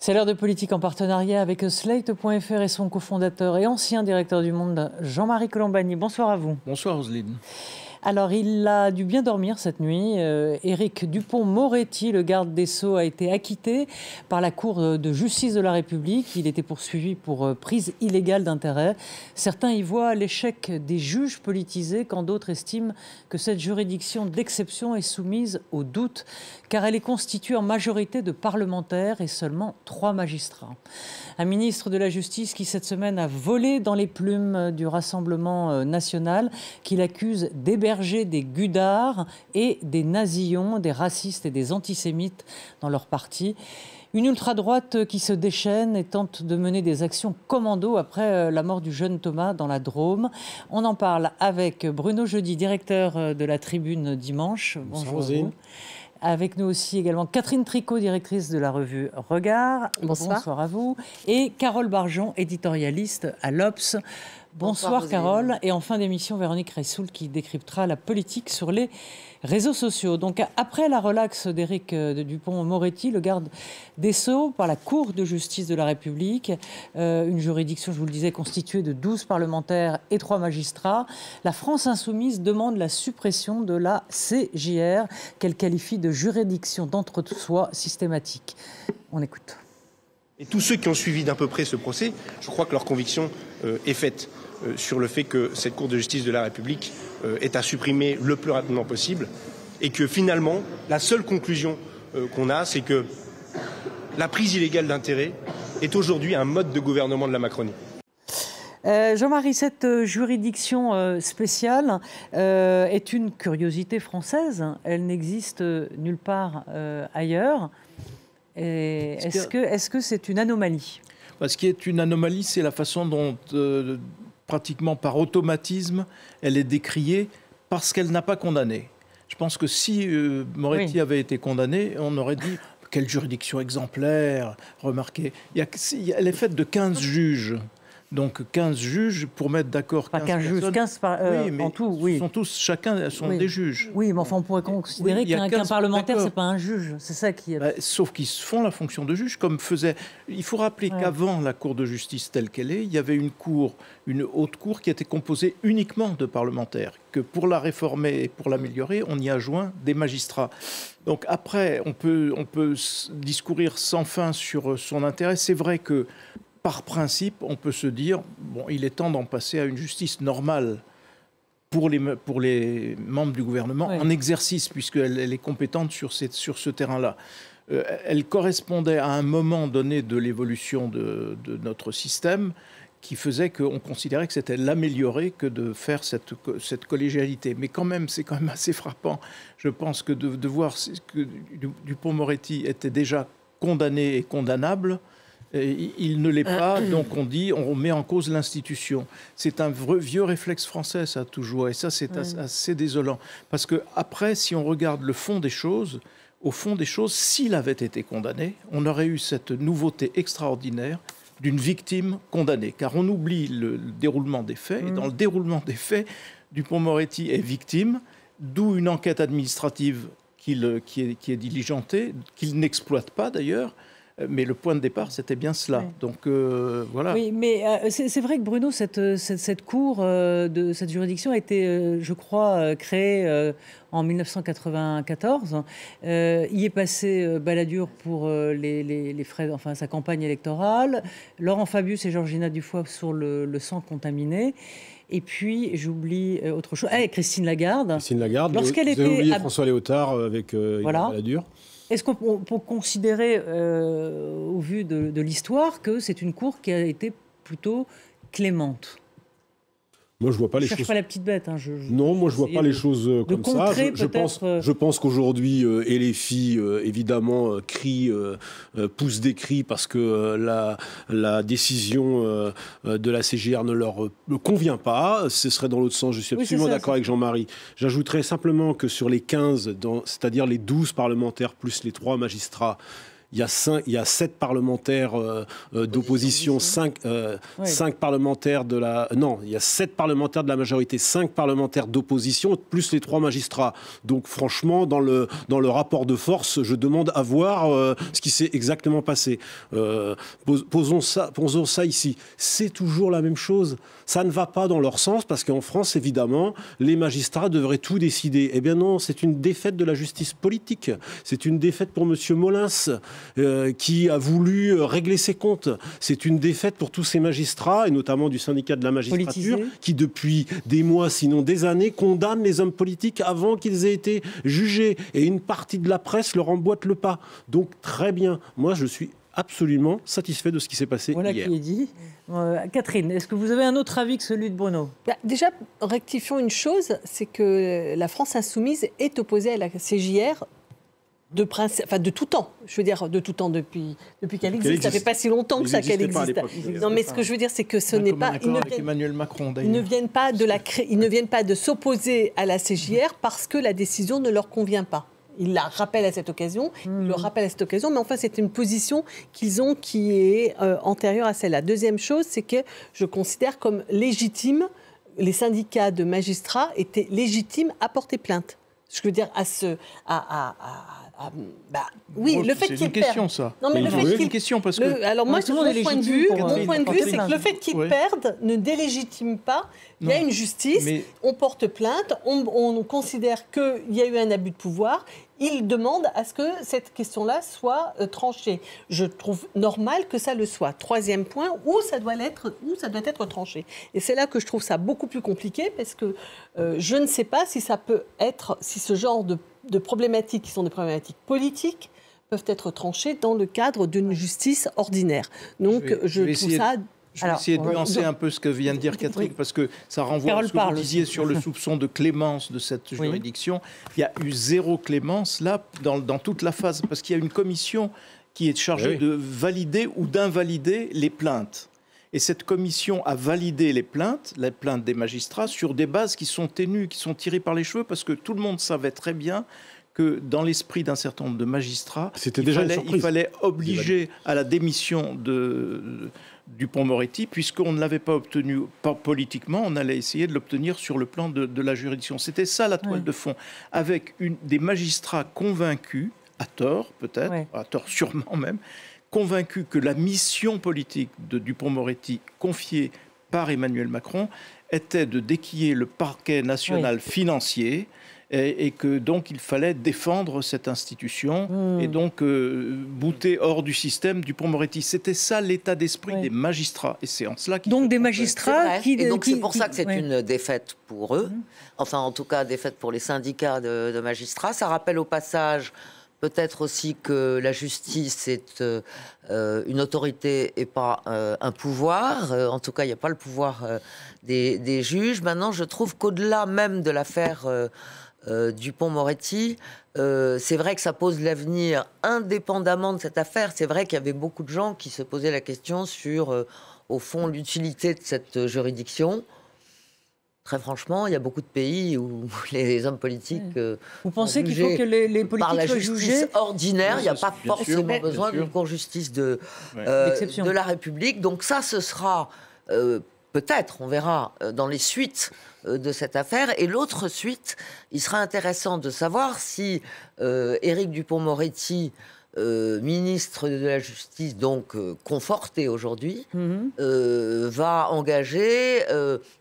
C'est l'heure de politique en partenariat avec Slate.fr et son cofondateur et ancien directeur du Monde, Jean-Marie Colombani. Bonsoir à vous. Bonsoir Roselyne. Alors, il a dû bien dormir cette nuit. Éric Dupond-Moretti, le garde des Sceaux, a été acquitté par la Cour de justice de la République. Il était poursuivi pour prise illégale d'intérêt. Certains y voient l'échec des juges politisés, quand d'autres estiment que cette juridiction d'exception est soumise au doute, car elle est constituée en majorité de parlementaires et seulement 3 magistrats. Un ministre de la Justice qui, cette semaine, a volé dans les plumes du Rassemblement national, qu'il accuse d'héberger des gudards et des nazillons, des racistes et des antisémites dans leur parti. Une ultra-droite qui se déchaîne et tente de mener des actions commando après la mort du jeune Thomas dans la Drôme. On en parle avec Bruno Jeudi, directeur de la Tribune Dimanche. Bonjour à vous. Avec nous aussi également Catherine Tricot, directrice de la revue Regard. Bonsoir à vous. Et Carole Barjon, éditorialiste à l'Obs. Bonsoir Carole. Et en fin d'émission, Véronique Reissoul qui décryptera la politique sur les réseaux sociaux. Donc après la relaxe d'Éric Dupond-Moretti, le garde des Sceaux, par la Cour de justice de la République, une juridiction, je vous le disais, constituée de 12 parlementaires et 3 magistrats, la France insoumise demande la suppression de la CJR, qu'elle qualifie de juridiction d'entre-soi systématique. On écoute. Et tous ceux qui ont suivi d'un peu près ce procès, je crois que leur conviction est faite sur le fait que cette Cour de justice de la République est à supprimer le plus rapidement possible et que finalement, la seule conclusion qu'on a, c'est que la prise illégale d'intérêt est aujourd'hui un mode de gouvernement de la Macronie. Jean-Marie, cette juridiction spéciale est une curiosité française. Elle n'existe nulle part ailleurs. Est-ce que c'est une anomalie ? Ce qui est une anomalie, c'est la façon dont, pratiquement par automatisme, elle est décriée parce qu'elle n'a pas condamné. Je pense que si Moretti avait été condamné, on aurait dit « quelle juridiction exemplaire !» Remarquez, elle est faite de 15 juges. Donc 15 juges pour mettre d'accord 15 personnes. Juges, 15 en tout, oui. Sont tous, chacun sont des juges. Oui, mais enfin on pourrait considérer qu'un parlementaire, c'est pas un juge. C'est ça qui est... sauf qu'ils font la fonction de juge, comme faisait... Il faut rappeler qu'avant la Cour de justice telle qu'elle est, il y avait une haute cour qui était composée uniquement de parlementaires. Que pour la réformer et pour l'améliorer, on y a joint des magistrats. Donc après, on peut discourir sans fin sur son intérêt. C'est vrai que par principe, on peut se dire, bon, il est temps d'en passer à une justice normale pour les membres du gouvernement en exercice, puisqu'elle est compétente sur ce terrain-là. Elle correspondait à un moment donné de l'évolution de notre système qui faisait qu'on considérait que c'était l'améliorer que de faire cette collégialité. Mais quand même, c'est quand même assez frappant, je pense, que de voir que Dupond-Moretti était déjà condamné et condamnable. Il ne l'est pas, donc on met en cause l'institution. C'est un vieux réflexe français, ça, toujours, et ça, c'est assez désolant. Parce que après, si on regarde le fond des choses, au fond des choses, s'il avait été condamné, on aurait eu cette nouveauté extraordinaire d'une victime condamnée. Car on oublie le déroulement des faits, et dans le déroulement des faits, Dupond-Moretti est victime, d'où une enquête administrative qui est diligentée, qu'il n'exploite pas d'ailleurs. Mais le point de départ, c'était bien cela. Oui. Donc, voilà. Oui, mais c'est vrai que Bruno, cette cour, cette juridiction a été, je crois, créée en 1994. Y est passé Balladur pour les frais, enfin sa campagne électorale. Laurent Fabius et Georgina Dufoy sur le sang contaminé. Et puis, j'oublie autre chose. Christine Lagarde. Christine Lagarde. Lorsqu'elle était oublié François Léotard avec Balladur. Est-ce qu'on peut considérer, au vu de l'histoire, que c'est une cour qui a été plutôt clémente ? Moi, je vois pas les choses. Je cherche pas la petite bête. Non, moi, je vois pas les choses comme ça. Je pense qu'aujourd'hui, LFI, évidemment, pousse des cris parce que la décision de la CJR ne leur convient pas. Ce serait dans l'autre sens. Je suis absolument d'accord avec Jean-Marie. J'ajouterais simplement que sur les 15, c'est-à-dire les 12 parlementaires plus les 3 magistrats, il y a 7 parlementaires d'opposition, 5 parlementaires de la... Non, il y a 7 parlementaires de la majorité, 5 parlementaires d'opposition, plus les 3 magistrats. Donc franchement, dans le rapport de force, je demande à voir ce qui s'est exactement passé. Posons ça ici. C'est toujours la même chose. Ça ne va pas dans leur sens parce qu'en France, évidemment, les magistrats devraient tout décider. Eh bien non, c'est une défaite de la justice politique. C'est une défaite pour M. Molins qui a voulu régler ses comptes. C'est une défaite pour tous ces magistrats et notamment du syndicat de la magistrature qui depuis des mois, sinon des années, condamnent les hommes politiques avant qu'ils aient été jugés. Et une partie de la presse leur emboîte le pas. Donc très bien. Moi, je suis absolument satisfait de ce qui s'est passé hier. Voilà qui est dit. Catherine, est-ce que vous avez un autre avis que celui de Bruno ? Déjà, rectifions une chose, c'est que la France insoumise est opposée à la CJR de tout temps. Je veux dire, de tout temps, depuis qu'elle existe. Ça ne fait pas si longtemps que ça qu'elle existe. Non, mais ce que je veux dire, c'est que ce n'est pas... Emmanuel Macron, ils ne viennent pas de s'opposer à la CJR parce que la décision ne leur convient pas. Ils la rappellent à cette occasion, mais enfin, c'est une position qu'ils ont qui est antérieure à celle-là. Deuxième chose, c'est que je considère comme légitime, les syndicats de magistrats étaient légitimes à porter plainte. Je veux dire, oui, le fait qu'ils perdent. C'est une question, ça. Non, mais le fait qu'ils... une question, parce que... Alors moi, mon point de vue, c'est que le fait qu'ils perdent ne délégitime pas. Il y a une justice, on porte plainte, on considère qu'il y a eu un abus de pouvoir. Il demande à ce que cette question-là soit tranchée. Je trouve normal que ça le soit. Troisième point, où ça doit être tranché. Et c'est là que je trouve ça beaucoup plus compliqué, parce que je ne sais pas si ça peut être, si ce genre de problématiques, qui sont des problématiques politiques, peuvent être tranchées dans le cadre d'une justice ordinaire. Donc je trouve ça... Je vais essayer de nuancer un peu ce que vient de dire Catherine, parce que ça renvoie à ce que vous disiez sur le soupçon de clémence de cette juridiction. Il y a eu 0 clémence, là, dans toute la phase, parce qu'il y a une commission qui est chargée de valider ou d'invalider les plaintes. Et cette commission a validé les plaintes des magistrats, sur des bases qui sont ténues, qui sont tirées par les cheveux, parce que tout le monde savait très bien que dans l'esprit d'un certain nombre de magistrats, il fallait obliger à la démission de Dupond-Moretti, puisqu'on ne l'avait pas obtenu politiquement, on allait essayer de l'obtenir sur le plan de la juridiction. C'était ça la toile de fond, avec des magistrats convaincus, à tort peut-être, à tort sûrement même, convaincus que la mission politique de Dupond-Moretti confiée par Emmanuel Macron était de déquiller le parquet national financier, et que donc il fallait défendre cette institution et donc bouter hors du système Dupond-Moretti. C'était ça l'état d'esprit des magistrats, et c'est en cela qu'ils... Donc des magistrats qui... Et donc c'est pour ça que c'est une défaite pour eux, enfin en tout cas défaite pour les syndicats de magistrats. Ça rappelle au passage peut-être aussi que la justice est une autorité et pas un pouvoir. En tout cas, il n'y a pas le pouvoir des juges. Maintenant, je trouve qu'au-delà même de l'affaire Dupond-Moretti, c'est vrai que ça pose l'avenir indépendamment de cette affaire. C'est vrai qu'il y avait beaucoup de gens qui se posaient la question sur, au fond, l'utilité de cette juridiction. Très franchement, il y a beaucoup de pays où les hommes politiques... Vous pensez qu'il faut que les politiques par la soient justice jugés ordinaire, il n'y a pas forcément besoin d'une cour justice de la République. Donc ça, ce sera peut-être, on verra, dans les suites de cette affaire. Et l'autre suite, il sera intéressant de savoir si Éric Dupond-Moretti, ministre de la Justice, donc conforté aujourd'hui, va engager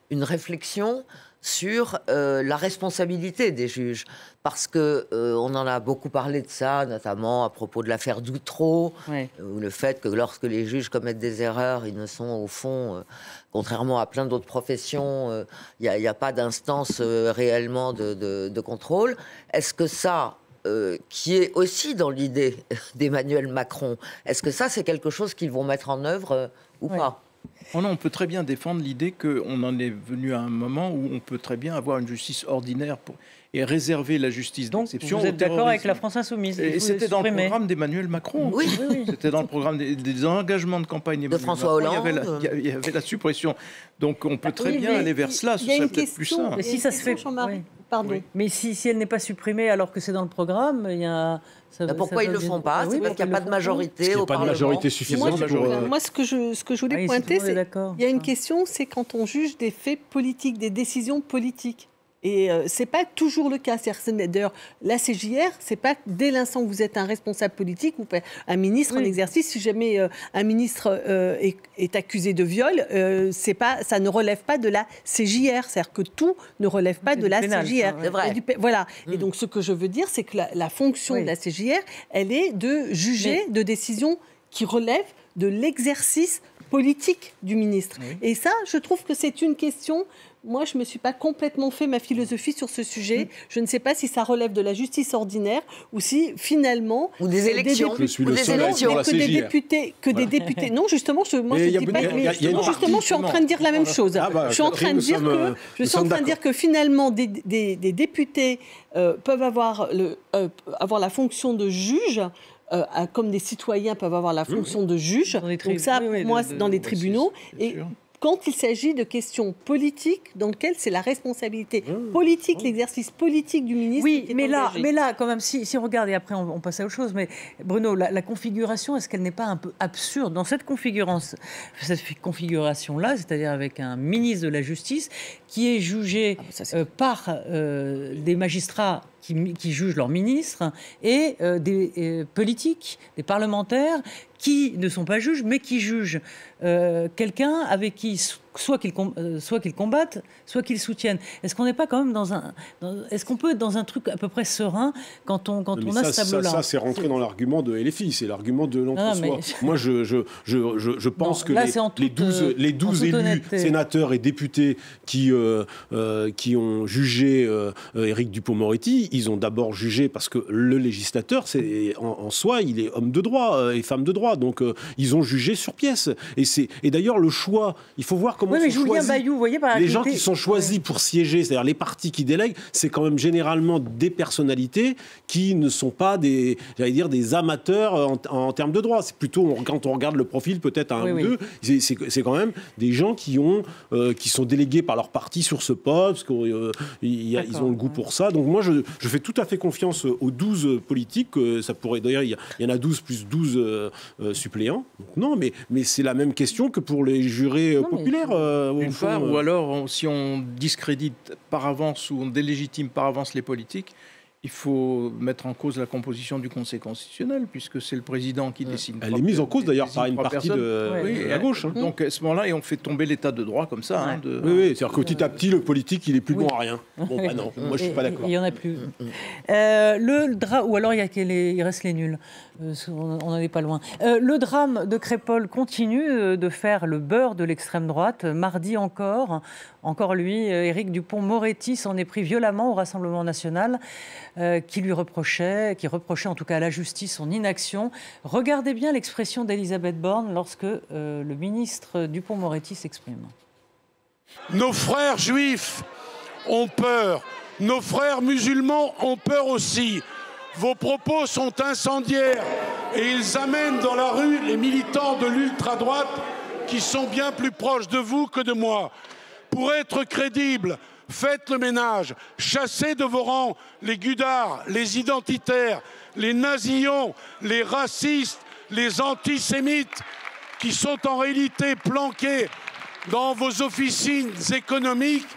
une réflexion sur la responsabilité des juges. Parce que on en a beaucoup parlé de ça, notamment à propos de l'affaire Doutreau, ou le fait que lorsque les juges commettent des erreurs, ils ne sont au fond, contrairement à plein d'autres professions, il n'y a pas d'instance réellement de contrôle. Est-ce que ça, qui est aussi dans l'idée d'Emmanuel Macron, est-ce que ça, c'est quelque chose qu'ils vont mettre en œuvre ou pas ? Oh non, on peut très bien défendre l'idée qu'on en est venu à un moment où on peut très bien avoir une justice ordinaire et réserver la justice d'exception. Donc, vous êtes d'accord avec la France Insoumise? Et c'était dans le programme d'Emmanuel Macron. Oui. C'était dans le programme des engagements de campagne d'Emmanuel Macron. François Hollande. Il y avait la suppression. Donc on peut très bien aller vers cela, ce serait peut-être plus simple. Si ça se fait... Pardon. Oui. Mais si elle n'est pas supprimée alors que c'est dans le programme, il y a... pourquoi ils ne le font pas? C'est parce qu'il n'y a pas de majorité au Parlement. Il n'y a pas de majorité suffisante. Moi, ce que je voulais pointer, c'est qu'il y a une question, c'est quand on juge des faits politiques, des décisions politiques. Et ce n'est pas toujours le cas. D'ailleurs, la CJR, ce n'est pas dès l'instant où vous êtes un responsable politique ou un ministre en exercice, si jamais un ministre est accusé de viol, ça ne relève pas de la CJR. C'est-à-dire que tout ne relève pas de la CJR. C'est vrai. Voilà. Et donc, ce que je veux dire, c'est que la fonction de la CJR, elle est de juger de décisions qui relèvent de l'exercice politique du ministre. Oui. Et ça, je trouve que c'est une question... Moi, je ne me suis pas complètement fait ma philosophie sur ce sujet. Je ne sais pas si ça relève de la justice ordinaire ou si, finalement... Ou des élections. Des députés... Non, justement, je suis en train de dire la même chose. Je suis en train de dire que finalement, des députés peuvent avoir la fonction de juge... comme des citoyens peuvent avoir la fonction de juge. Donc ça, moi, dans les tribunaux... Quand il s'agit de questions politiques dans lesquelles c'est la responsabilité politique, l'exercice politique du ministre. Oui, mais là, quand même, si on regarde, et après on passe à autre chose, mais Bruno, la configuration, est-ce qu'elle n'est pas un peu absurde dans cette configuration-là, c'est-à-dire avec un ministre de la Justice qui est jugé par des magistrats qui jugent leurs ministres et des politiques, des parlementaires qui ne sont pas juges, mais qui jugent quelqu'un avec qui soit qu'ils combattent, soit qu'ils soutiennent. Est-ce qu'on n'est pas quand même est-ce qu'on peut être dans un truc à peu près serein quand on a ce tableau-là? Ça, c'est rentré dans l'argument de LFI, c'est l'argument de l'entre-soi. Moi, je pense que les 12 élus, sénateurs et députés qui ont jugé Éric Dupond-Moretti, ils ont d'abord jugé parce que le législateur, en soi, il est homme de droit et femme de droit. Donc, ils ont jugé sur pièce. Et d'ailleurs, le choix, il faut voir comment sont choisis. Bayou, vous voyez, les gens qui sont choisis pour siéger, c'est-à-dire les partis qui délèguent, c'est quand même généralement des personnalités qui ne sont pas des amateurs en termes de droit. C'est plutôt, quand on regarde le profil, peut-être un ou deux, c'est quand même des gens qui sont délégués par leur parti sur ce poste, parce qu'ils ont le goût pour ça. Donc moi, je fais tout à fait confiance aux 12 politiques. Ça pourrait, d'ailleurs, il y en a 12 plus 12 suppléants. Donc, non, mais c'est la même question que pour les jurés populaires. Ou alors, si on discrédite par avance ou on délégitime par avance les politiques, il faut mettre en cause la composition du Conseil constitutionnel, puisque c'est le président qui décide. Elle est mise en cause d'ailleurs par une partie de la gauche. Donc à ce moment-là, on fait tomber l'état de droit comme ça. Oui, c'est-à-dire que petit à petit, le politique, il est plus bon à rien. Bon, bah non, moi je suis pas d'accord. Il y en a plus. Le drame, ou alors il reste les nuls. On n'en est pas loin. Le drame de Crépol continue de faire le beurre de l'extrême droite. Mardi encore lui, Éric Dupond-Moretti s'en est pris violemment au Rassemblement national, qui reprochait en tout cas à la justice son inaction. Regardez bien l'expression d'Elisabeth Borne lorsque le ministre Dupond-Moretti s'exprime. Nos frères juifs ont peur, nos frères musulmans ont peur aussi. Vos propos sont incendiaires et ils amènent dans la rue les militants de l'ultra-droite qui sont bien plus proches de vous que de moi. Pour être crédible, faites le ménage, chassez de vos rangs les gudards, les identitaires, les nazillons, les racistes, les antisémites qui sont en réalité planqués dans vos officines économiques.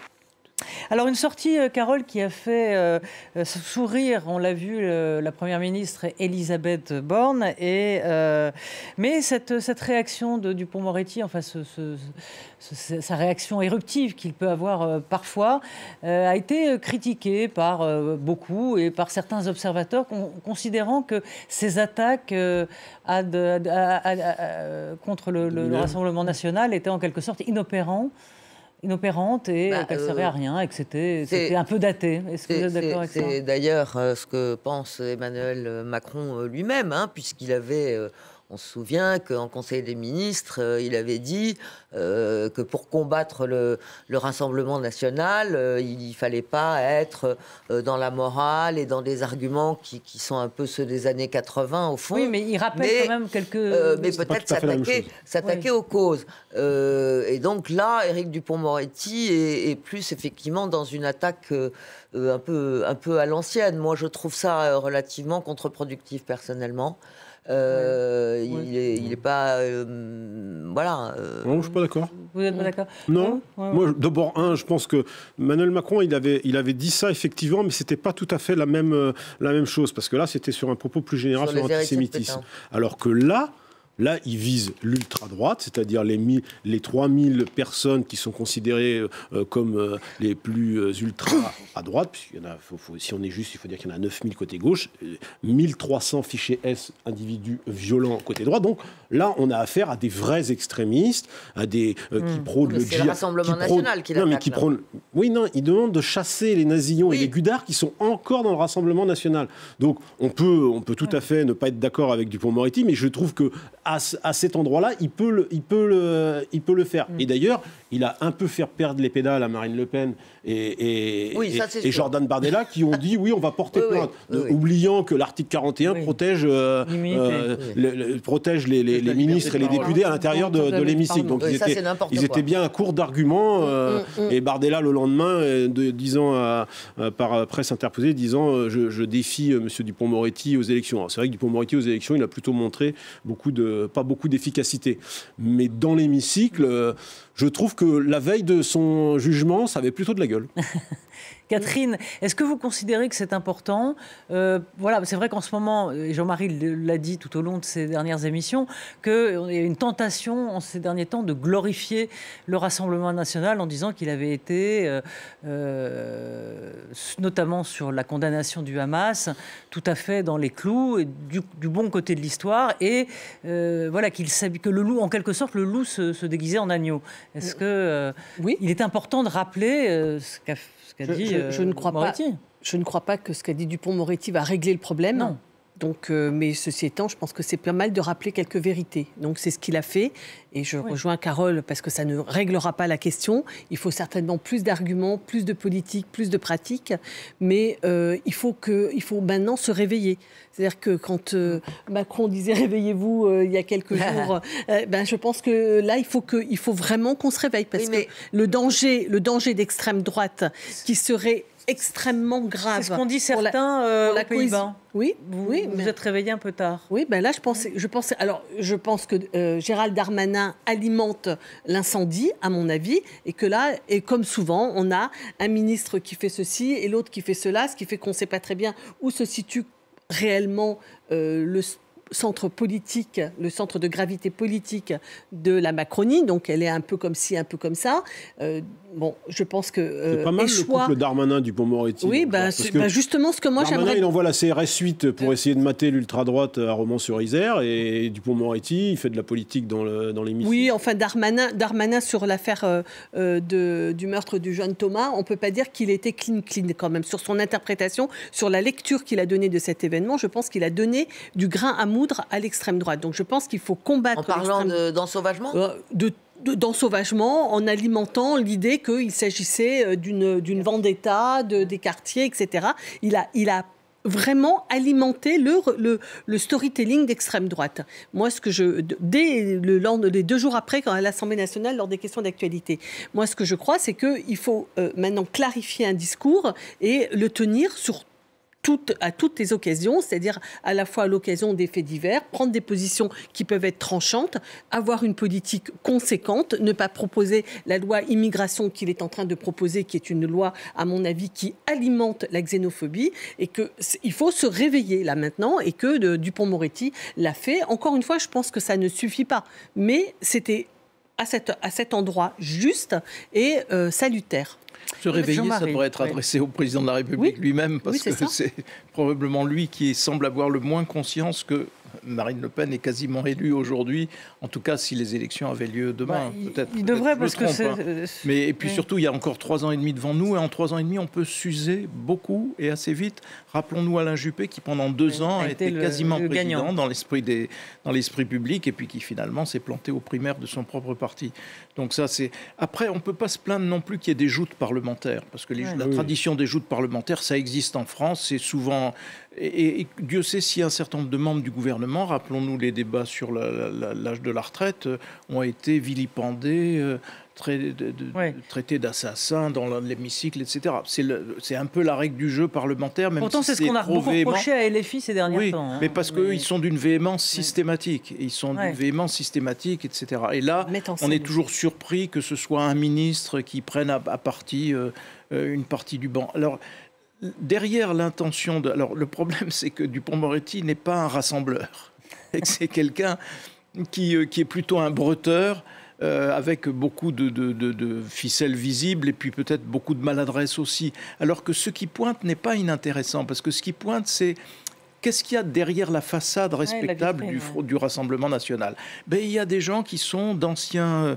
Alors une sortie, Carole, qui a fait sourire, on l'a vu, la Première ministre Elisabeth Borne. Mais cette réaction de Dupond-Moretti, enfin sa réaction éruptive qu'il peut avoir parfois, a été critiquée par beaucoup et par certains observateurs, considérant que ces attaques contre le Rassemblement national étaient en quelque sorte inopérantes et qu'elle ne servait à rien et que c'était un peu daté. Est-ce que vous êtes d'accord avec ça ? C'est d'ailleurs ce que pense Emmanuel Macron lui-même, puisqu'il avait On se souvient qu'en Conseil des ministres, il avait dit que pour combattre le Rassemblement national, il ne fallait pas être dans la morale et dans des arguments qui sont un peu ceux des années 80, au fond. Oui, mais il rappelle quand même quelques... mais peut-être s'attaquer aux causes. Et donc là, Éric Dupond-Moretti est plus effectivement dans une attaque un peu à l'ancienne. Moi, je trouve ça relativement contre-productif, personnellement. Il n'est pas... voilà. Non, je ne suis pas d'accord. Vous n'êtes pas d'accord? Non. Moi, d'abord, je pense que Emmanuel Macron, il avait dit ça, effectivement, mais ce n'était pas tout à fait la même chose. Parce que là, c'était sur un propos plus général sur l'antisémitisme. Alors que là, il vise l'ultra-droite, c'est-à-dire les 3000 personnes qui sont considérées comme les plus ultra à droite, puisqu'il y en a, si on est juste, il faut dire qu'il y en a 9000 côté gauche, 1300 fichés S individus violents côté droit. Donc là, on a affaire à des vrais extrémistes, à des qui prônent le djihad. C'est le Rassemblement national qui l'attaque. Oui, non, ils demandent de chasser les nazillons et les gudards qui sont encore dans le Rassemblement national. Donc on peut tout à fait ne pas être d'accord avec Dupond-Moretti, mais je trouve que à cet endroit-là, il peut le faire. Et d'ailleurs, il a un peu fait perdre les pédales à Marine Le Pen et Jordan Bardella qui ont dit oui, on va porter plainte, oubliant que l'article 41 protège les ministres et les députés à l'intérieur de l'hémicycle. Donc ils étaient bien à court d'arguments. Et Bardella, le lendemain, disant par presse interposée, disant je défie M. Dupond-Moretti aux élections. Alors, c'est vrai que Dupond-Moretti aux élections, il a plutôt montré pas beaucoup d'efficacité. Mais dans l'hémicycle, je trouve que la veille de son jugement, ça avait plutôt de la gueule. Catherine, est-ce que vous considérez que c'est important? Voilà, c'est vrai qu'en ce moment, et Jean-Marie l'a dit tout au long de ces dernières émissions, qu'il y a une tentation en ces derniers temps de glorifier le Rassemblement national en disant qu'il avait été, notamment sur la condamnation du Hamas, tout à fait dans les clous, et du bon côté de l'histoire, et voilà, que le loup, en quelque sorte, le loup se déguisait en agneau. Est-ce que il est important de rappeler ce qu'a dit Moretti? Je ne crois pas que ce qu'a dit Dupond-Moretti va régler le problème. Non. Donc, mais ceci étant, je pense que c'est pas mal de rappeler quelques vérités. Donc c'est ce qu'il a fait. Et je rejoins Carole parce que ça ne réglera pas la question. Il faut certainement plus d'arguments, plus de politique, plus de pratique. Mais il faut maintenant se réveiller. C'est-à-dire que quand Macron disait « réveillez-vous » il y a quelques jours, je pense que là, il faut vraiment qu'on se réveille. Parce que le danger d'extrême droite qui serait extrêmement grave. C'est ce qu'ont dit certains aux Pays-Bas. Oui, vous êtes réveillé un peu tard. Oui, là, je pense que Gérald Darmanin alimente l'incendie, à mon avis, et que là, et comme souvent, on a un ministre qui fait ceci et l'autre qui fait cela, ce qui fait qu'on ne sait pas très bien où se situe réellement le centre politique, le centre de gravité politique de la Macronie. Donc, elle est un peu comme ci, un peu comme ça. Je pense que... c'est pas mal le couple Darmanin-Dupond-Moretti. Oui, justement, ce que moi j'aimerais... Darmanin, il envoie la CRS 8 pour essayer de mater l'ultra-droite à Romans-sur-Isère, et Dupond-Moretti, il fait de la politique dans l'hémicycle. Oui, enfin, Darmanin sur l'affaire du meurtre du jeune Thomas, on ne peut pas dire qu'il était clean quand même. Sur son interprétation, sur la lecture qu'il a donnée de cet événement, je pense qu'il a donné du grain à moudre à l'extrême droite. Donc je pense qu'il faut combattre... En parlant d'ensauvagement d'ensauvagement, en alimentant l'idée qu'il s'agissait d'une vendetta, des quartiers, etc. Il a vraiment alimenté le storytelling d'extrême droite. Moi, dès les 2 jours après, à l'Assemblée nationale, lors des questions d'actualité, moi, ce que je crois, c'est qu'il faut maintenant clarifier un discours et le tenir à toutes les occasions, c'est-à-dire à la fois à l'occasion des faits divers, prendre des positions qui peuvent être tranchantes, avoir une politique conséquente, ne pas proposer la loi immigration qu'il est en train de proposer, qui est une loi, à mon avis, qui alimente la xénophobie, et qu'il faut se réveiller là maintenant, et que Dupond-Moretti l'a fait. Encore une fois, je pense que ça ne suffit pas, mais c'était à cet endroit juste et salutaire. Se réveiller, ça devrait être adressé au président de la République lui-même, parce que c'est probablement lui qui semble avoir le moins conscience que Marine Le Pen est quasiment élue aujourd'hui, en tout cas si les élections avaient lieu demain. Peut-être. Il devrait, parce que c'est... Mais et puis surtout, il y a encore 3 ans et demi devant nous, et en 3 ans et demi, on peut s'user beaucoup et assez vite. Rappelons-nous Alain Juppé qui pendant 2 ans était quasiment président dans l'esprit public, et puis qui finalement s'est planté aux primaires de son propre parti. Donc ça, c'est... Après, on ne peut pas se plaindre non plus qu'il y ait des joutes parlementaires, parce que la tradition des joutes parlementaires, ça existe en France, c'est souvent... Et Dieu sait si un certain nombre de membres du gouvernement, rappelons-nous les débats sur l'âge de la retraite, ont été vilipendés, traités d'assassins dans l'hémicycle, etc. C'est un peu la règle du jeu parlementaire. Même pourtant, si c'est ce qu'on a beaucoup reproché à LFI ces derniers temps. Mais parce qu'ils sont d'une véhémence systématique. Ils sont d'une véhémence systématique, etc. Et là, on est toujours surpris que ce soit un ministre qui prenne à partie une partie du banc. Alors, derrière l'intention de... Alors, le problème, c'est que Dupond-Moretti n'est pas un rassembleur. C'est quelqu'un qui est plutôt un bretteur, avec beaucoup de ficelles visibles et puis peut-être beaucoup de maladresse aussi. Alors que ce qui pointe n'est pas inintéressant, parce que ce qui pointe, c'est... Qu'est-ce qu'il y a derrière la façade respectable du Rassemblement national ? Il y a des gens qui sont d'anciens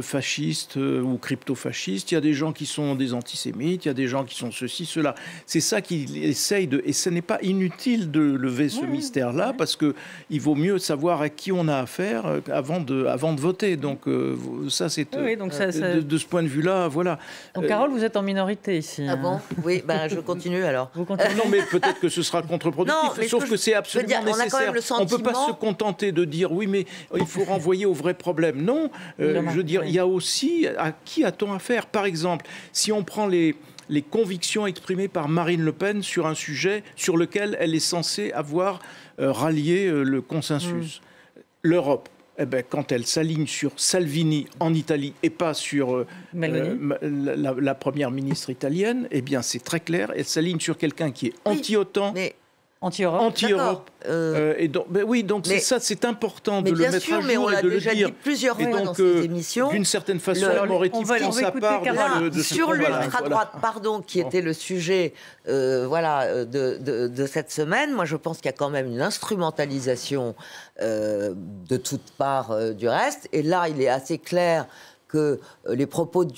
fascistes ou crypto-fascistes, il y a des gens qui sont des antisémites, il y a des gens qui sont ceci, cela. C'est ça qu'il essaye de... Et ce n'est pas inutile de lever ce mystère-là, parce qu'il vaut mieux savoir à qui on a affaire avant de voter. Donc ça, c'est... De ce point de vue-là, voilà. Donc Carole, vous êtes en minorité ici. Ah bon ? Oui, je continue alors. Vous continuez. Non, mais peut-être que ce sera contre-productif. Sauf que c'est absolument nécessaire. On ne peut pas se contenter de dire oui, mais il faut renvoyer au vrai problème. Non, je veux dire, il y a aussi à qui a-t-on affaire. Par exemple, si on prend les convictions exprimées par Marine Le Pen sur un sujet sur lequel elle est censée avoir rallié le consensus, l'Europe. Quand elle s'aligne sur Salvini en Italie et pas sur la première ministre italienne, c'est très clair. Elle s'aligne sur quelqu'un qui est anti-OTAN. Anti-Europe. Donc c'est important de le mettre à jour mais on l'a et de déjà le dire. Dit plusieurs fois dans ces émissions. D'une certaine façon, Moretti prend sa part de sur l'ultra-droite, qui était le sujet de cette semaine. Moi, je pense qu'il y a quand même une instrumentalisation de toutes parts du reste. Et là, il est assez clair que les propos de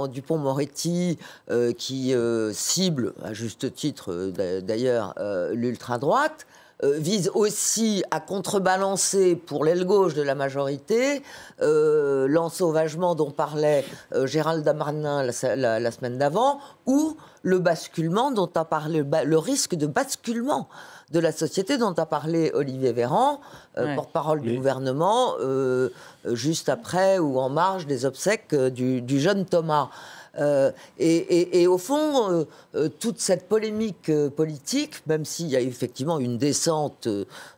Dupond-Moretti, qui ciblent, à juste titre d'ailleurs, l'ultra-droite, visent aussi à contrebalancer pour l'aile gauche de la majorité l'ensauvagement dont parlait Gérald Darmanin la semaine d'avant, ou le basculement dont a parlé, le risque de basculement de la société dont a parlé Olivier Véran, porte-parole du gouvernement, juste après ou en marge des obsèques du jeune Thomas. Et au fond, toute cette polémique politique, même s'il y a effectivement une descente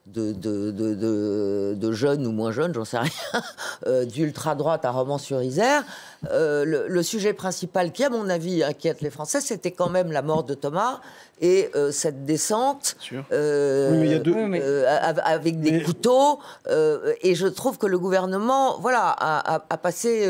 de jeunes ou moins jeunes, j'en sais rien, d'ultra-droite à Romans-sur-Isère, le sujet principal qui, à mon avis, inquiète les Français, c'était quand même la mort de Thomas et cette descente avec des couteaux. Et je trouve que le gouvernement a passé...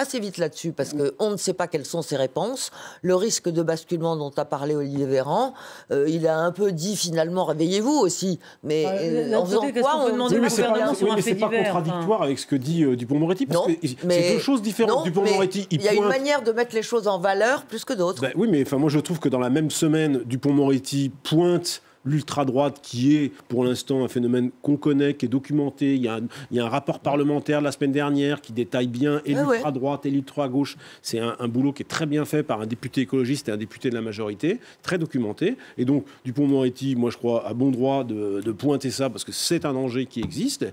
assez vite là-dessus, parce qu'on ne sait pas quelles sont ses réponses. Le risque de basculement dont a parlé Olivier Véran, il a un peu dit finalement, réveillez-vous aussi. Mais en faisant quoi, on demande au gouvernement sur un fait divers. C'est pas contradictoire avec ce que dit Dupond-Moretti, parce que c'est deux choses différentes. Dupond-Moretti, il y a une manière de mettre les choses en valeur plus que d'autres. Oui, mais moi je trouve que dans la même semaine, Dupond-Moretti pointe l'ultra-droite, qui est pour l'instant un phénomène qu'on connaît, qui est documenté. Il y a un rapport parlementaire la semaine dernière qui détaille bien et l'ultra-droite et l'ultra-gauche. C'est un boulot qui est très bien fait par un député écologiste et un député de la majorité, très documenté. Et donc, Dupond-Moretti, moi je crois, a bon droit de pointer ça, parce que c'est un danger qui existe.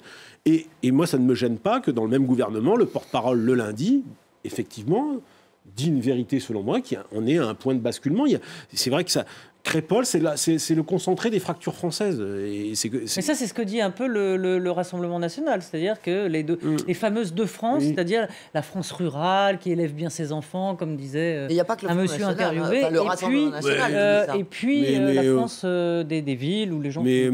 Et moi, ça ne me gêne pas que dans le même gouvernement, le porte-parole le lundi, effectivement, dit une vérité selon moi, qu'on est à un point de basculement. C'est vrai que ça... Crépol, c'est le concentré des fractures françaises. Mais ça, c'est ce que dit un peu le Rassemblement national. C'est-à-dire que les fameuses deux France, c'est-à-dire la France rurale qui élève bien ses enfants, comme disait un monsieur interviewé, et puis la France des villes où les gens... Mais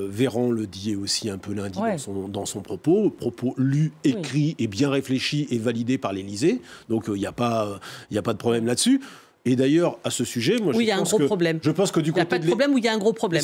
Véran le dit aussi un peu lundi dans son propos lu, écrit et bien réfléchi et validé par l'Élysée. Donc il n'y a pas de problème là-dessus. Et d'ailleurs, à ce sujet, moi, il y a un gros problème. Je pense que du côté il n'y a pas de problème où il y a un gros problème.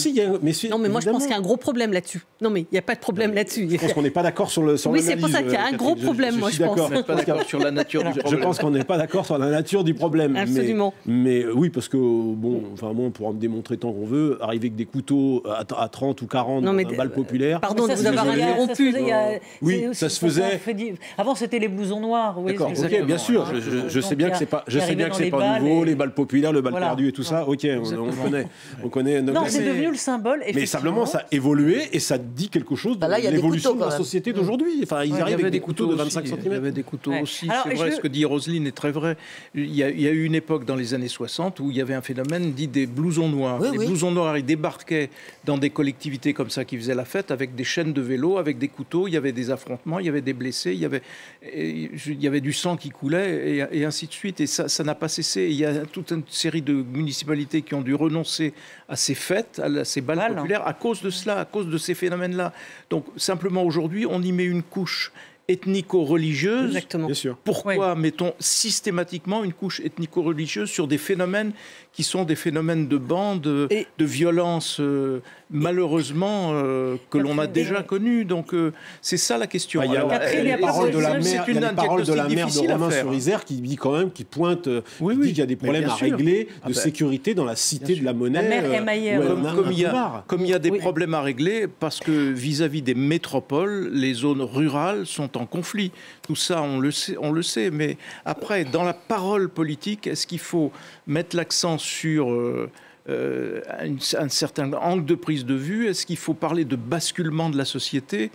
Non, mais moi, je pense qu'il y a un gros problème là-dessus. Non, mais il n'y a pas de problème là-dessus. Je pense qu'on n'est pas d'accord sur l'analyse. Oui, c'est pour ça qu'il y a un gros problème, moi, je pense. On n'est pas d'accord sur la nature du problème. Je pense qu'on n'est pas d'accord sur la nature du problème. Absolument. Mais oui, parce que, bon, on pourra me démontrer tant qu'on veut, arriver avec des couteaux à 30 ou 40 dans un bal populaire. Pardon de vous avoir interrompu. Oui, ça se faisait. Avant, c'était les blousons noirs. D'accord, ok, bien sûr. Je sais bien que c'est pas nouveau, les balles populaires, le bal perdu et tout ça. Ok, on connaît. Non, c'est devenu le symbole. Mais simplement, ça a évolué et ça dit quelque chose de l'évolution de la société d'aujourd'hui. Enfin, ils arrivent avec des couteaux de 25 cm. Il y avait des couteaux aussi. C'est vrai, ce que dit Roselyne est très vrai. Il y a eu une époque dans les années 60 où il y avait un phénomène dit des blousons noirs. Les blousons noirs, ils débarquaient dans des collectivités comme ça qui faisaient la fête avec des chaînes de vélo, avec des couteaux. Il y avait des affrontements, il y avait des blessés, il y avait du sang qui coulait et ainsi de suite. Et ça n'a pas cessé. Il y a toute une série de municipalités qui ont dû renoncer à ces fêtes, à ces balles populaires à cause de cela, à cause de ces phénomènes-là. Donc simplement aujourd'hui, on y met une couche ethnico-religieuse. Exactement. Bien sûr. Pourquoi mettons systématiquement une couche ethnico-religieuse sur des phénomènes qui sont des phénomènes de bande, de violence, malheureusement, que l'on a déjà connus. Donc, c'est ça la question. Il y a les paroles de la mère de Romain-sur-Isère qui pointe, qui dit qu'il y a des problèmes à régler de sécurité dans la cité de la Monnaie. La mère Emmayer. Comme il y a des problèmes à régler, parce que vis-à-vis des métropoles, les zones rurales sont en conflit. Tout ça, on le sait. Mais après, dans la parole politique, est-ce qu'il faut mettre l'accent sur un certain angle de prise de vue? Est-ce qu'il faut parler de basculement de la société?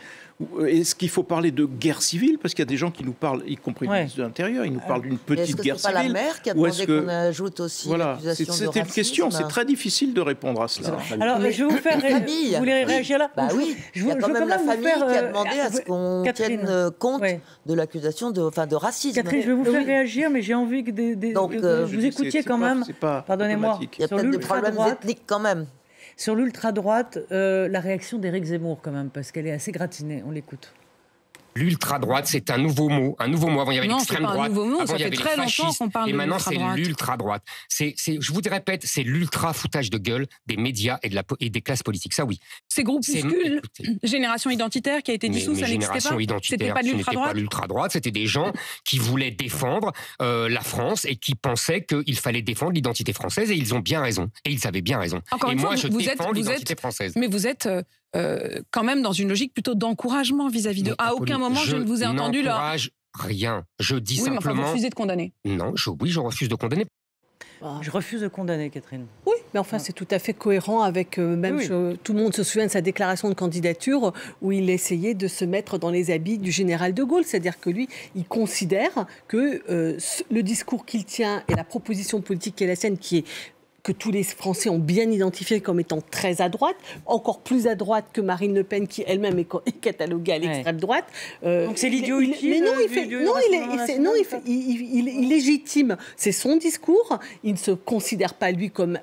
Est-ce qu'il faut parler de guerre civile? Parce qu'il y a des gens qui nous parlent, y compris le ministre de l'Intérieur, ils nous parlent d'une petite guerre civile. Est-ce que c'est pas la maire qui a demandé qu'on ajoute aussi l'accusation de racisme? C'était une question, c'est très difficile de répondre à cela. Alors, je vais vous faire... Vous voulez réagir là? Oui, il y a quand même la famille qui a demandé à ce qu'on tienne compte de l'accusation de racisme. Catherine, je vais vous faire réagir, mais j'ai envie que vous écoutiez quand même. Pardonnez-moi. Il y a peut-être des problèmes ethniques quand même. Sur l'ultra-droite, la réaction d'Éric Zemmour quand même, parce qu'elle est assez gratinée. On l'écoute. L'ultra-droite, c'est un nouveau mot. Avant, il y avait l'extrême droite. Avant, il y avait les fascistes. Et maintenant, c'est l'ultra-droite. Je vous répète, c'est l'ultra-foutage de gueule des médias et des classes politiques. Ça, oui. Ces groupuscules, Génération Identitaire, qui a été dissous, ça n'existait pas. C'était pas de l'ultra-droite. C'était des gens qui voulaient défendre la France et qui pensaient qu'il fallait défendre l'identité française. Et ils ont bien raison. Et ils avaient bien raison. Encore une fois, je défends l'identité française. Mais vous êtes... quand même dans une logique plutôt d'encouragement vis-à-vis de... À aucun moment, je ne vous ai entendu là... Je n'encourage rien. Je dis simplement... mais enfin, vous refusez de condamner. Non, je refuse de condamner. Je refuse de condamner, Catherine. Oui, mais enfin, c'est tout à fait cohérent avec... tout le monde se souvient de sa déclaration de candidature où il essayait de se mettre dans les habits du général de Gaulle. C'est-à-dire que lui, il considère que le discours qu'il tient et la proposition politique qui est la sienne, que tous les Français ont bien identifié comme étant très à droite, encore plus à droite que Marine Le Pen, qui elle-même est cataloguée à l'extrême droite. Donc c'est l'idiot utile. Mais non, il légitime. C'est son discours. Il ne se considère pas, lui, comme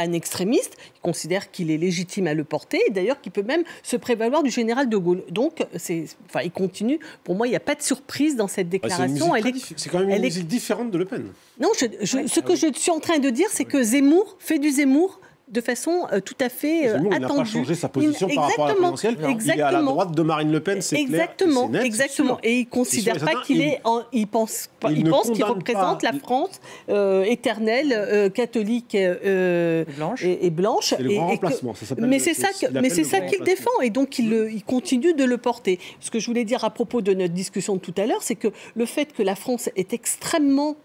un extrémiste. Il considère qu'il est légitime à le porter, et d'ailleurs qu'il peut même se prévaloir du général de Gaulle. Donc, il continue. Pour moi, il n'y a pas de surprise dans cette déclaration. C'est quand même une musique différente de Le Pen. Non, ce que je suis en train de dire, c'est que Zemmour fait du Zemmour de façon tout à fait attendue. Il n'a pas changé sa position par rapport à la présidentielle. Il est à la droite de Marine Le Pen, c'est clair. Exactement. Et il ne considère pas qu'il est... Il pense qu'il représente la France éternelle, catholique et blanche. C'est le grand remplacement. Mais c'est ça qu'il défend. Et donc, il continue de le porter. Ce que je voulais dire à propos de notre discussion de tout à l'heure, c'est que le fait que la France est extrêmement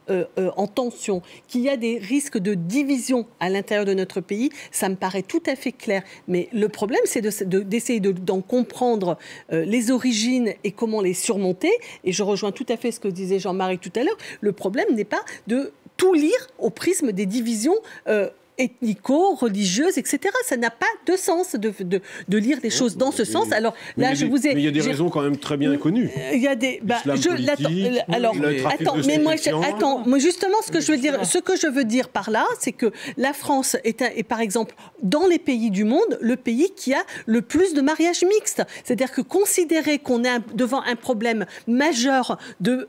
en tension, qu'il y a des risques de division à l'intérieur de notre pays, ça me paraît tout à fait clair. Mais le problème, c'est d'essayer d'en comprendre les origines et comment les surmonter. Et je rejoins tout à fait ce que disait Jean-Marie tout à l'heure. Le problème n'est pas de tout lire au prisme des divisions ethnico-religieuse, etc. Ça n'a pas de sens de lire les choses dans ce sens. Alors là, mais il y a des raisons quand même très bien connues. Il y a des... moi justement, ce que je veux dire par là, c'est que la France est par exemple, dans les pays du monde, le pays qui a le plus de mariages mixtes. C'est-à-dire que considérer qu'on est devant un problème majeur de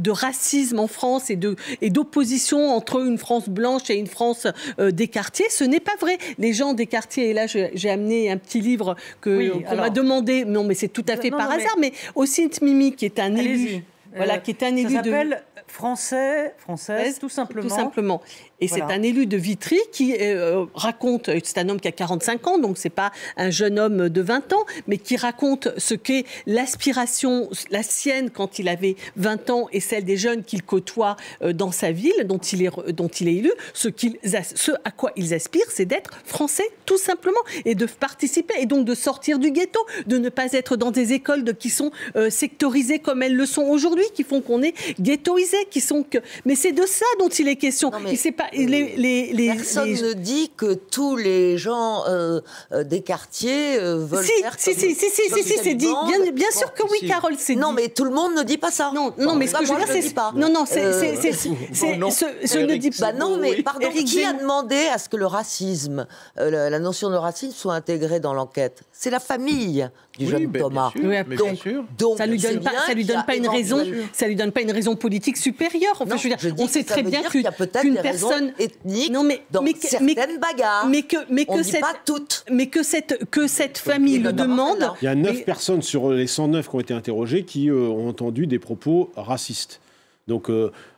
racisme en France et d'opposition entre une France blanche et une France des quartiers, ce n'est pas vrai. Les gens des quartiers, et là j'ai amené un petit livre qu'on m'a demandé, non mais c'est tout à fait par hasard, mais aussi Mimi qui est un élu. Qui est un élu ça s'appelle Française, tout simplement. Tout simplement. Et c'est un élu de Vitry qui raconte, c'est un homme qui a 45 ans, donc c'est pas un jeune homme de 20 ans, mais qui raconte ce qu'est l'aspiration, la sienne quand il avait 20 ans et celle des jeunes qu'il côtoie dans sa ville, dont il est élu. Ce à quoi ils aspirent, c'est d'être français, tout simplement, et de participer, et donc de sortir du ghetto, de ne pas être dans des écoles qui sont sectorisées comme elles le sont aujourd'hui, qui font qu'on est ghettoisé, mais c'est de ça dont il est question. Non, personne ne dit que tous les gens des quartiers veulent faire c'est dit. Bien sûr que oui, Carole, c'est dit. Non, mais tout le monde ne dit pas ça. Non, mais ce que je veux dire, c'est pas. Non, je ne dis pas. Non, mais pardon, qui a demandé à ce que le racisme, la notion de racisme soit intégrée dans l'enquête? C'est la famille du jeune Thomas. Donc ça lui donne pas une raison. Ça lui donne pas une raison politique supérieure. Enfin, je veux dire, on sait très bien qu'il y a peut-être des raisons ethniques dans certaines bagarres. Mais que cette famille le demande. Il y a 9 personnes sur les 109 qui ont été interrogées qui ont entendu des propos racistes. Donc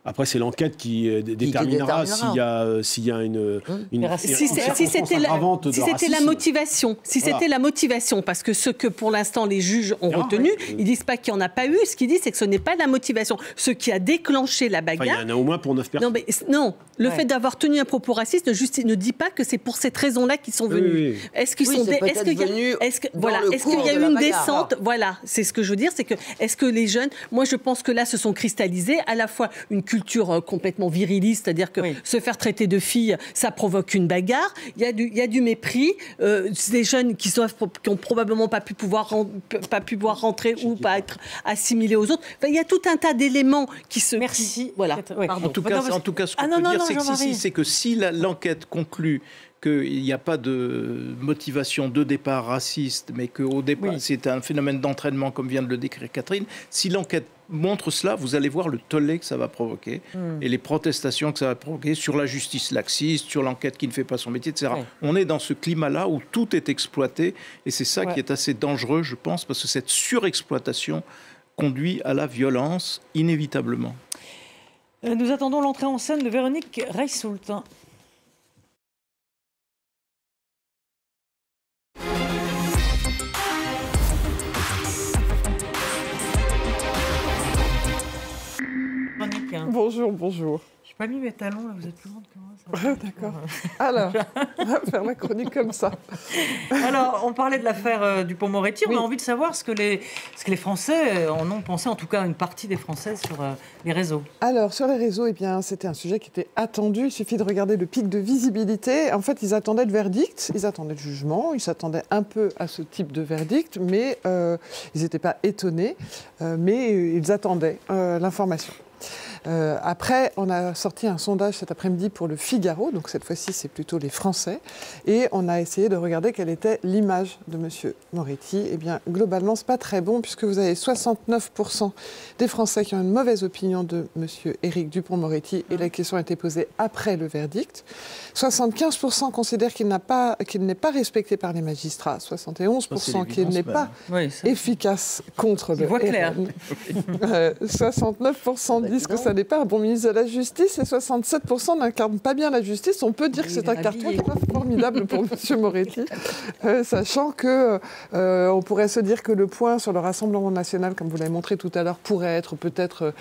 après, c'est l'enquête qui déterminera s'il y a une si c'était la motivation. Si c'était la motivation, parce que ce que pour l'instant les juges ont retenu, ils disent pas qu'il n'y en a pas eu. Ce qu'ils disent, c'est que ce n'est pas la motivation. Ce qui a déclenché la bagarre. Il y en a au moins pour 9 personnes. Non, le fait d'avoir tenu un propos raciste ne dit pas que c'est pour cette raison-là qu'ils sont venus. Est-ce qu'il y a eu une descente? Voilà, c'est ce que je veux dire, c'est que est-ce que les jeunes, moi je pense que là se sont cristallisés à la fois une culture complètement viriliste, c'est-à-dire que se faire traiter de fille, ça provoque une bagarre. Il y a du mépris. Des jeunes qui ont probablement pas pu pouvoir rentrer ou pas être assimilés aux autres. Enfin, il y a tout un tas d'éléments qui se... Merci. Voilà. En tout cas, ce qu'on peut dire, c'est que si l'enquête conclut qu'il n'y a pas de motivation de départ raciste, mais qu'au départ, c'est un phénomène d'entraînement, comme vient de le décrire Catherine, si l'enquête montre cela, vous allez voir le tollé que ça va provoquer et les protestations que ça va provoquer sur la justice laxiste, sur l'enquête qui ne fait pas son métier, etc. On est dans ce climat-là où tout est exploité et c'est ça qui est assez dangereux, je pense, parce que cette surexploitation conduit à la violence inévitablement. Nous attendons l'entrée en scène de Véronique Reissoult. Bonjour. Je n'ai pas mis mes talons, là, vous êtes plus grande que moi. D'accord. Alors, on va faire la chronique comme ça. Alors, on parlait de l'affaire Dupond-Moretti. On a envie de savoir ce que les Français en ont pensé, en tout cas une partie des Français, sur les réseaux. Alors, sur les réseaux, c'était un sujet qui était attendu. Il suffit de regarder le pic de visibilité. En fait, ils attendaient le verdict, ils attendaient le jugement, ils s'attendaient un peu à ce type de verdict, mais ils n'étaient pas étonnés, mais ils attendaient l'information. Après, on a sorti un sondage cet après-midi pour le Figaro, donc cette fois-ci c'est plutôt les Français, et on a essayé de regarder quelle était l'image de M. Moretti. Eh bien, globalement, c'est pas très bon, puisque vous avez 69% des Français qui ont une mauvaise opinion de M. Éric Dupond-Moretti, et la question a été posée après le verdict. 75% considèrent qu'il n'est pas respecté par les magistrats, 71% qu'il n'est pas efficace contre le RN. 69% disent que ça n'est pas un bon ministre de la Justice et 67% n'incarnent pas bien la justice. On peut dire que c'est un carton qui est pas formidable pour M. Moretti, sachant qu'on pourrait se dire que le point sur le Rassemblement national, comme vous l'avez montré tout à l'heure, pourrait être peut-être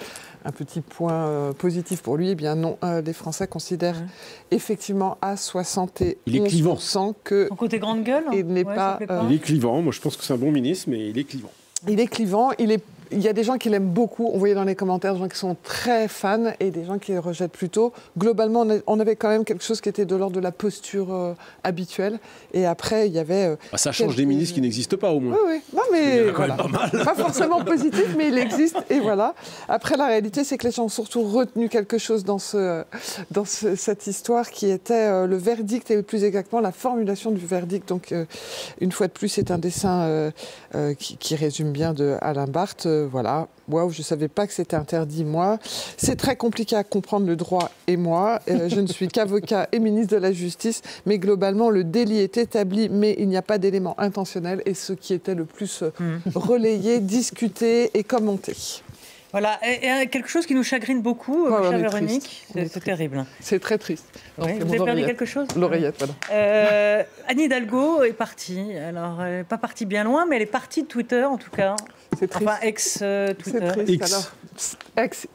un petit point positif pour lui. Eh bien non, les Français considèrent effectivement à 71% que... Son côté grande gueule il n'est pas... Il est clivant. Moi, je pense que c'est un bon ministre, mais il est clivant. Il est clivant, il est y a des gens qui l'aiment beaucoup. On voyait dans les commentaires des gens qui sont très fans et des gens qui le rejettent plutôt. Globalement, on avait quand même quelque chose qui était de l'ordre de la posture habituelle. Et après, il y avait... ça change des ministres qui n'existent pas, au moins. Oui, oui. Non, mais voilà. Pas forcément positif, mais il existe. Et voilà. Après, la réalité, c'est que les gens ont surtout retenu quelque chose dans cette histoire qui était le verdict et plus exactement la formulation du verdict. Donc, une fois de plus, c'est un dessin qui résume bien de Alain Barthes. Voilà. Waouh, je ne savais pas que c'était interdit, moi. C'est très compliqué à comprendre le droit et moi. Je ne suis qu'avocat et ministre de la Justice, mais globalement, le délit est établi, mais il n'y a pas d'élément intentionnel. Et ce qui était le plus relayé, discuté et commenté. Voilà, et quelque chose qui nous chagrine beaucoup, ma chère Véronique, c'est terrible. C'est très triste. Oui, vous avez perdu quelque chose ? L'oreillette, voilà. Anne Hidalgo est partie. Alors, elle n'est pas partie bien loin, mais elle est partie de Twitter, en tout cas. C'est triste. Enfin, ex-Twitter. C'est triste, alors. Ex.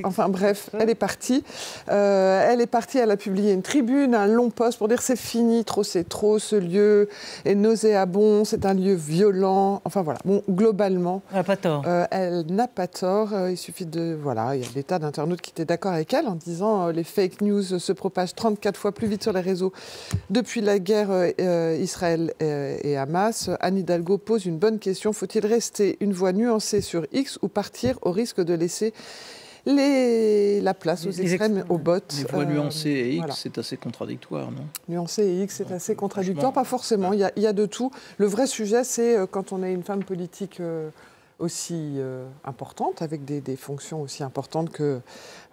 Enfin bref, elle est partie. Elle a publié une tribune, un long post pour dire c'est fini, c'est trop, ce lieu est nauséabond, c'est un lieu violent. Enfin voilà, bon, globalement... Elle n'a pas tort. Elle n'a pas tort. Il suffit de... Voilà, il y a des tas d'internautes qui étaient d'accord avec elle en disant les fake news se propagent 34 fois plus vite sur les réseaux depuis la guerre Israël et Hamas. Anne Hidalgo pose une bonne question. Faut-il rester une voix nuancée sur X ou partir au risque de laisser la place aux extrêmes, aux bots. Les voix nuancées et X, voilà. C'est assez contradictoire, non ? Nuancées et X, c'est assez contradictoire. Pas forcément, il y a de tout. Le vrai sujet, c'est quand on est une femme politique aussi importante, avec des fonctions aussi importantes que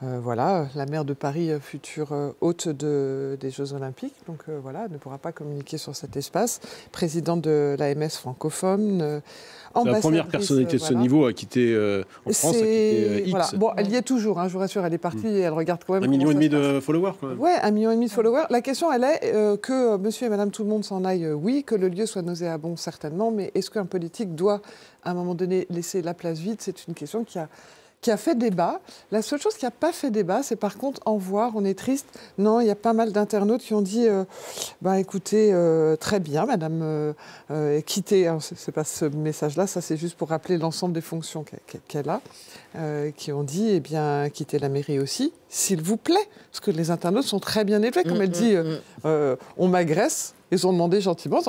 voilà, la maire de Paris, future hôte des Jeux Olympiques, donc voilà, ne pourra pas communiquer sur cet espace, présidente de l'AMS francophone, la première personnalité de ce niveau a quitté en France, a quitté X. Voilà. Bon, elle y est toujours, hein, je vous rassure, elle est partie et elle regarde quand même. 1,5 million de followers, quand même. Oui, 1,5 million de followers. La question, elle est que monsieur et madame tout le monde s'en aille, oui, que le lieu soit nauséabond, certainement, mais est-ce qu'un politique doit, à un moment donné, laisser la place vide ? C'est une question qui a fait débat. La seule chose qui n'a pas fait débat, c'est par contre en voir, on est triste. Non, il y a pas mal d'internautes qui ont dit écoutez, très bien, madame, quittez. C'est pas ce message-là, ça c'est juste pour rappeler l'ensemble des fonctions qu'elle a, qui ont dit, eh bien, quittez la mairie aussi, s'il vous plaît. Parce que les internautes sont très bien élevés. Comme elle dit, on m'agresse. Ils ont demandé gentiment,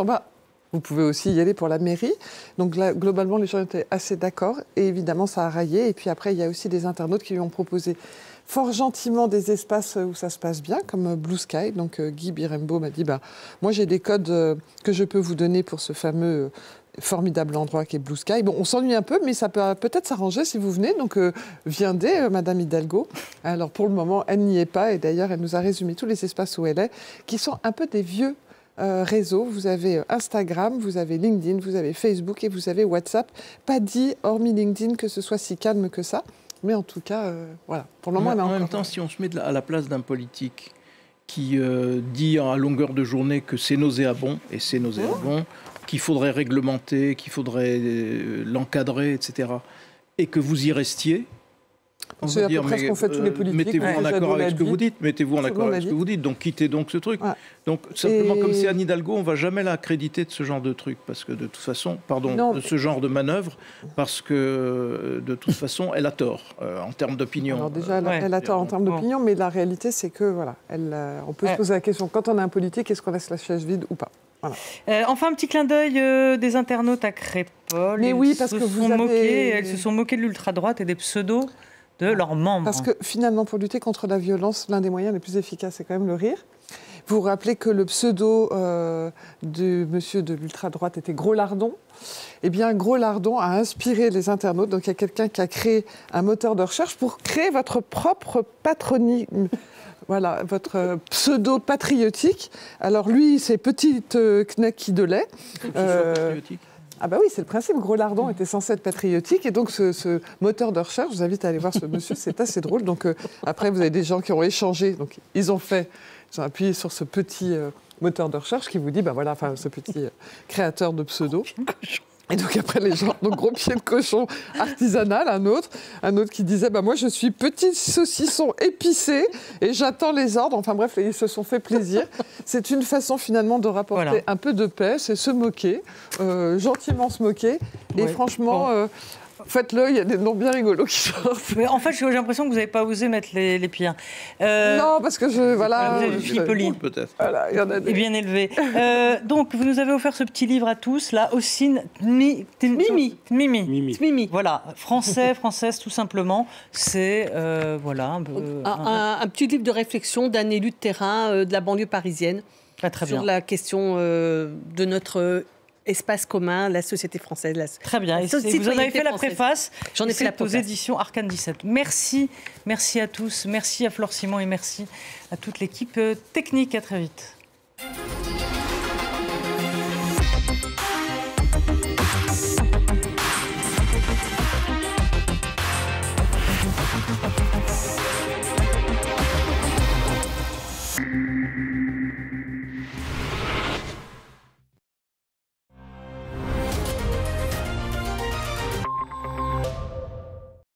vous pouvez aussi y aller pour la mairie. Donc là, globalement, les gens étaient assez d'accord. Et évidemment, ça a raillé. Et puis après, il y a aussi des internautes qui lui ont proposé fort gentiment des espaces où ça se passe bien, comme Blue Sky. Donc Guy Birembault m'a dit, moi j'ai des codes que je peux vous donner pour ce fameux formidable endroit qui est Blue Sky. Bon, on s'ennuie un peu, mais ça peut peut-être s'arranger si vous venez. Donc viendez, Madame Hidalgo. Alors pour le moment, elle n'y est pas. Et d'ailleurs, elle nous a résumé tous les espaces où elle est, qui sont un peu des vieux réseaux. Vous avez Instagram, vous avez LinkedIn, vous avez Facebook et vous avez WhatsApp. Pas dit, hormis LinkedIn, que ce soit si calme que ça. Mais en tout cas, voilà. Pour le moment, en même temps, si on se met à la place d'un politique qui dit à longueur de journée que c'est nauséabond, et c'est nauséabond, qu'il faudrait réglementer, qu'il faudrait l'encadrer, etc., et que vous y restiez, on va dire, mais mettez-vous en accord avec ce que vous dites, mettez-vous en accord avec ce que vous dites, donc quittez donc ce truc. Donc simplement, comme c'est Anne Hidalgo, on ne va jamais l'accréditer de ce genre de truc, parce que de toute façon, de ce genre de manœuvre, parce que de toute façon, elle a tort en termes d'opinion. Alors déjà, elle a tort en termes d'opinion, mais la réalité, c'est que voilà, on peut se poser la question, quand on est un politique, est-ce qu'on laisse la chaise vide ou pas ? Voilà. Enfin, un petit clin d'œil des internautes à Crépol. Mais oui, parce que elles se sont moquées de l'ultra-droite et des pseudos de leurs membres. Parce que finalement, pour lutter contre la violence, l'un des moyens les plus efficaces, c'est quand même le rire. Vous vous rappelez que le pseudo de monsieur de l'ultra-droite était Gros Lardon. Eh bien, Gros Lardon a inspiré les internautes. Donc, il y a quelqu'un qui a créé un moteur de recherche pour créer votre propre patronyme. Voilà, votre pseudo patriotique. Alors, lui, c'est Petite Knacky de lait. Patriotique. Ah bah oui, c'est le principe. Gros Lardon était censé être patriotique. Et donc, ce moteur de recherche, je vous invite à aller voir ce monsieur, c'est assez drôle. Donc, après, vous avez des gens qui ont échangé. Donc, ils ont appuyé sur ce petit moteur de recherche qui vous dit, ce petit créateur de pseudo. Et donc après les gens, donc Gros Pied de Cochon artisanal, un autre qui disait moi je suis petit saucisson épicé et j'attends les ordres. Enfin bref, ils se sont fait plaisir. C'est une façon finalement de rapporter un peu de paix, c'est se moquer, gentiment se moquer. Et franchement, Faites-le, il y a des noms bien rigolos qui sortent. Mais en fait, j'ai l'impression que vous n'avez pas osé mettre les pires. Non, parce que vous avez une fille polie. Peut-être. Voilà, il y en a des. Et bien élevée. Donc, vous nous avez offert ce petit livre à tous, là, Ossine Mimi. Voilà, française, tout simplement. C'est, voilà, un petit livre de réflexion d'un élu de terrain de la banlieue parisienne. Très sur bien. La question de notre espace commun, la société française. Très bien. Et vous en avez fait la préface. J'en ai fait la préface. Aux éditions Arcane 17. Merci à tous. Merci à Flore Simon et merci à toute l'équipe technique. À très vite.